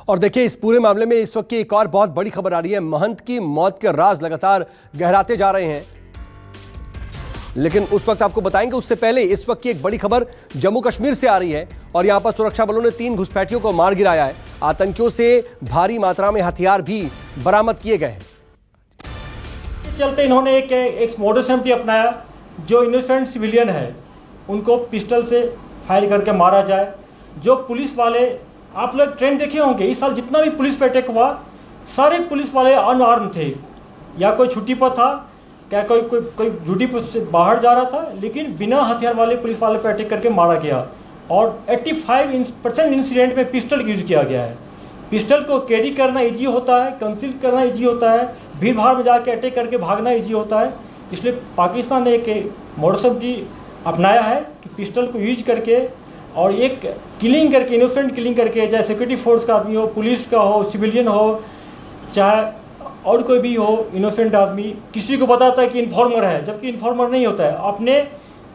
और देखिए, इस पूरे मामले में इस वक्त की एक और बहुत बड़ी खबर आ रही है। महंत की मौत के राज लगातार गहराते जा रहे हैं, लेकिन उस वक्त आपको बताएंगे। उससे पहले इस वक्त की एक बड़ी खबर जम्मू कश्मीर से आ रही है और यहां पर सुरक्षा बलों ने 3 घुसपैठियों को मार गिराया है। आतंकियों से भारी मात्रा में हथियार भी बरामद किए गए हैं। चलते इन्होंने एक मॉडस ऑपरेंडी अपनाया। जो इनोसेंट सिविलियन है उनको पिस्टल से फायर करके मारा जाए। जो पुलिस वाले, आप लोग ट्रेंड देखे होंगे, इस साल जितना भी पुलिस पे अटैक हुआ, सारे पुलिस वाले अनआर्म थे, या कोई छुट्टी पर था, क्या कोई ड्यूटी पर से बाहर जा रहा था, लेकिन बिना हथियार वाले पुलिस वाले पे अटैक करके मारा गया। और 85% इंसिडेंट में पिस्टल यूज किया गया है। पिस्टल को कैरी करना इजी होता है, कंसील करना इजी होता है, भीड़ भाड़ में जाके अटैक करके भागना इजी होता है। इसलिए पाकिस्तान ने एक मॉडस ऑपरेंडी अपनाया है कि पिस्टल को यूज करके और एक किलिंग करके, इनोसेंट किलिंग करके, चाहे सिक्योरिटी फोर्स का आदमी हो, पुलिस का हो, सिविलियन हो, चाहे और कोई भी हो, इनोसेंट आदमी किसी को बताता है कि इन्फॉर्मर है, जबकि इन्फॉर्मर नहीं होता है। अपने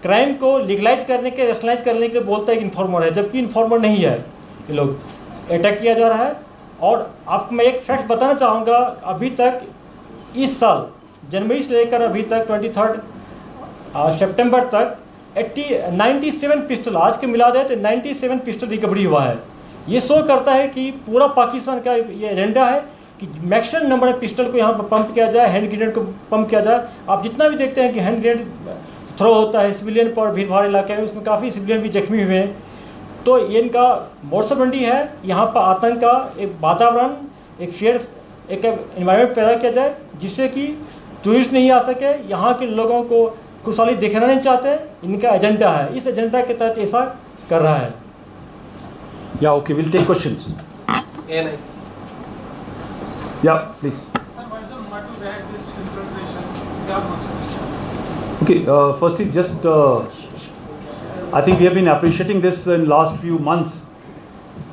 क्राइम को लीगलाइज करने के, रेशनलाइज करने के बोलता है कि इन्फॉर्मर है, जबकि इन्फॉर्मर नहीं है। ये लोग अटैक किया जा रहा है। और आपको मैं एक फैक्ट बताना चाहूँगा, अभी तक इस साल जनवरी से लेकर अभी तक 23 सितंबर तक 97 पिस्टल, आज के मिला दे तो 97 पिस्टल रिकवरी हुआ है। ये शो करता है कि पूरा पाकिस्तान का ये एजेंडा है कि मैक्सिमम नंबर ऑफ पिस्टल को यहाँ पर पंप किया जाए, हैंड ग्रेनेड को पंप किया जाए। आप जितना भी देखते हैं कि हैंड ग्रेनेड थ्रो होता है सिविलियन पर, भीड़ भाड़ इलाके में, उसमें काफ़ी सिविलियन भी जख्मी हुए हैं। तो ये इनका मॉडस ऑपरेंडी है। यहाँ पर आतंक का एक वातावरण, एक फेयर एक एनवायरनमेंट पैदा किया जाए जिससे कि टूरिस्ट नहीं आ सके, यहाँ के लोगों को खुशहाली देखना नहीं चाहते। इनका एजेंडा है, इस एजेंडा के तहत ऐसा कर रहा है। Yeah, okay, we'll take questions. Yeah, please. Okay, firstly, just I think we have been appreciating this in last few months,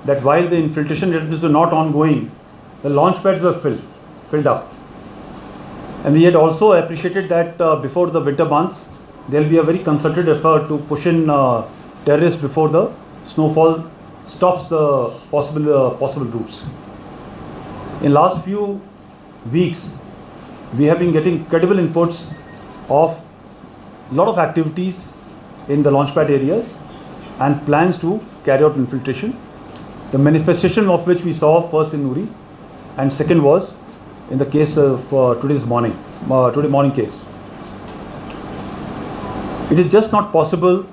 that while the infiltration activities were not ongoing, the launch pads were filled up. And we had also appreciated that before the winter months, there will be a very concerted effort to push in terrorists before the snowfall stops the possible routes. In last few weeks, we have been getting credible inputs of lot of activities in the launchpad areas and plans to carry out infiltration. The manifestation of which we saw first in Nuri, and second was in the case of today morning case. It is just not possible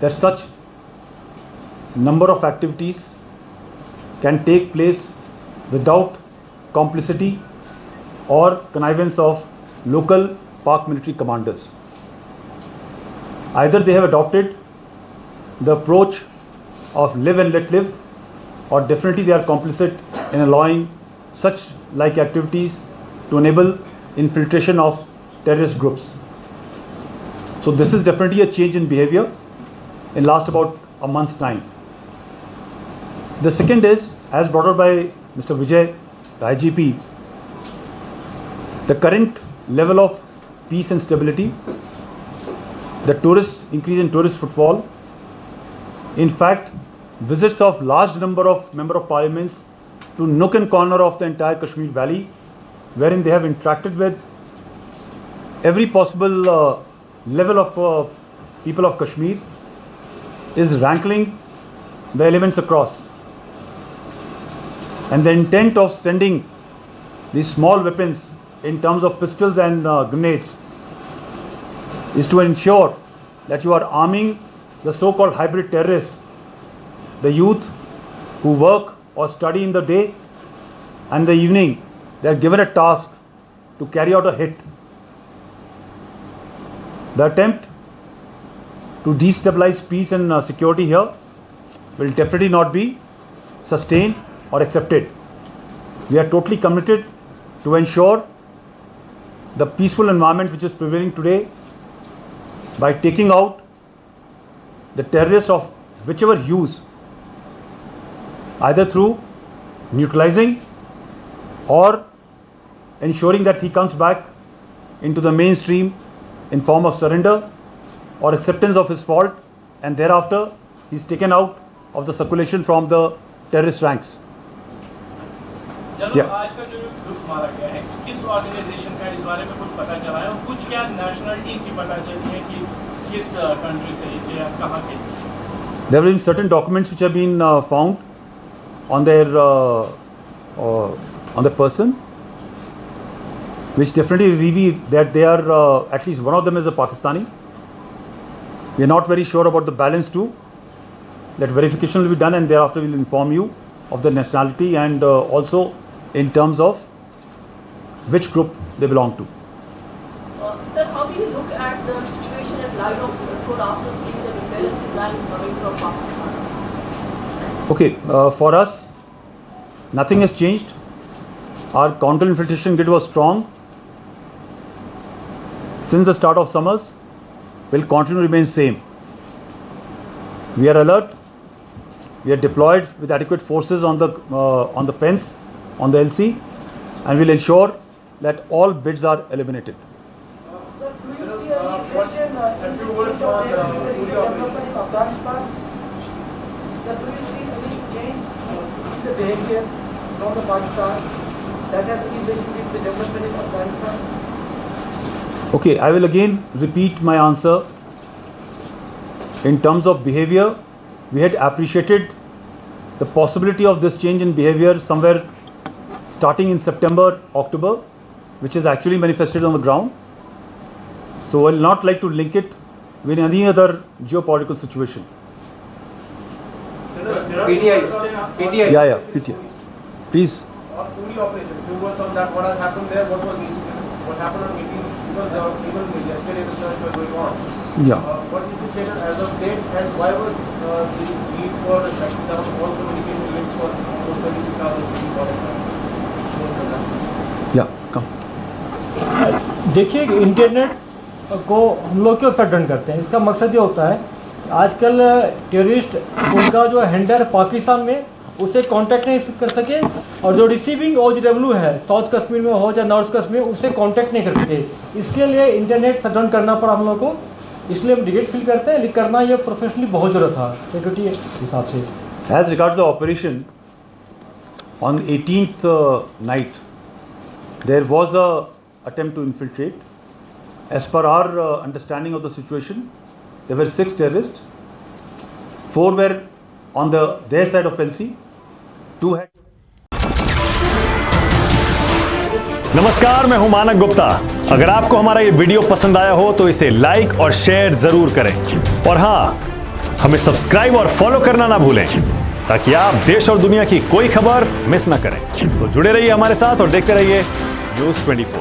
that such number of activities can take place without complicity or connivance of local Pak military commanders. Either they have adopted the approach of live and let live, or definitely they are complicit in allowing such like activities to enable infiltration of terrorist groups. So this is definitely a change in behavior in last about a month's time. The second is, as brought up by Mr. Vijay, the IGP, the current level of peace and stability, the increase in tourist footfall, in fact, visits of large number of member of parliaments to nook and corner of the entire Kashmir Valley, wherein they have interacted with every possible level of people of Kashmir, is rankling the elements across. And the intent of sending these small weapons in terms of pistols and grenades is to ensure that you are arming the so-called hybrid terrorists, the youth who work or study in the day, and the evening they are given a task to carry out a hit. The attempt to destabilize peace and security here will definitely not be sustained or accepted. We are totally committed to ensure the peaceful environment which is prevailing today by taking out the terrorists of whichever hues, either through neutralizing or ensuring that he comes back into the mainstream in form of surrender or acceptance of his fault, and thereafter he is taken out of the circulation from the terrorist ranks. चलो Yeah. आज का जो group मारा गया है किस organisation का, इस बारे में कुछ पता चला है? और कुछ क्या नेशनलिटी की पता चली है कि किस कंट्री से या कहाँ के? There have been certain documents which have been found on their person, which definitely reveal that they are at least one of them is a Pakistani. We are not very sure about the balance too. That verification will be done, and thereafter we will inform you of the nationality and also in terms of which group they belong to. Sir, how do you look at the situation in light of Uttarakhand after seeing the rebellious design coming from Pakistan? Okay, for us, nothing has changed. Our counter-infiltration grid was strong since the start of summers. Will continue to remain same. We are alert. We are deployed with adequate forces on the fence, on the LC, and will ensure that all bids are eliminated. Okay, I will again repeat my answer. In terms of behavior, we had appreciated the possibility of this change in behavior somewhere starting in September, October, which is actually manifested on the ground. So I will not like to link it with any other geopolitical situation. PTI. Yeah, PTI. Please. Only operation. Few words on that. What has happened there? What was this? What happened on meeting? Because there was even yesterday research was going on. Yeah. What is the status as of date, and why was the need for shutting down all communication links for almost 26,000 people? Yeah. Come. देखिए, internet को हम लोग क्यों shutdown करते हैं? इसका मकसद ये होता है, आजकल टेररिस्ट उनका जो हैंडलर पाकिस्तान में उसे कांटेक्ट नहीं कर सके, और जो रिसीविंग OGW है साउथ कश्मीर में हो या नॉर्थ कश्मीर में, उससे कांटेक्ट नहीं कर सके। इसके लिए इंटरनेट शटडाउन करना पड़ा हम लोग को, इसलिए हम रिग्रेट फील करते हैं, लेकिन करना ये प्रोफेशनली बहुत जरूरत था सिक्योरिटी हिसाब से। As regards the operation, on 18th night, there was a attempt to infiltrate. As per our understanding of the situation, there were 6 terrorists. 4 were on their side of LC. 2 had. नमस्कार, मैं हूं मानक गुप्ता। अगर आपको हमारा ये वीडियो पसंद आया हो तो इसे लाइक और शेयर जरूर करें, और हां, हमें सब्सक्राइब और फॉलो करना ना भूलें ताकि आप देश और दुनिया की कोई खबर मिस ना करें। तो जुड़े रहिए हमारे साथ और देखते रहिए News 24।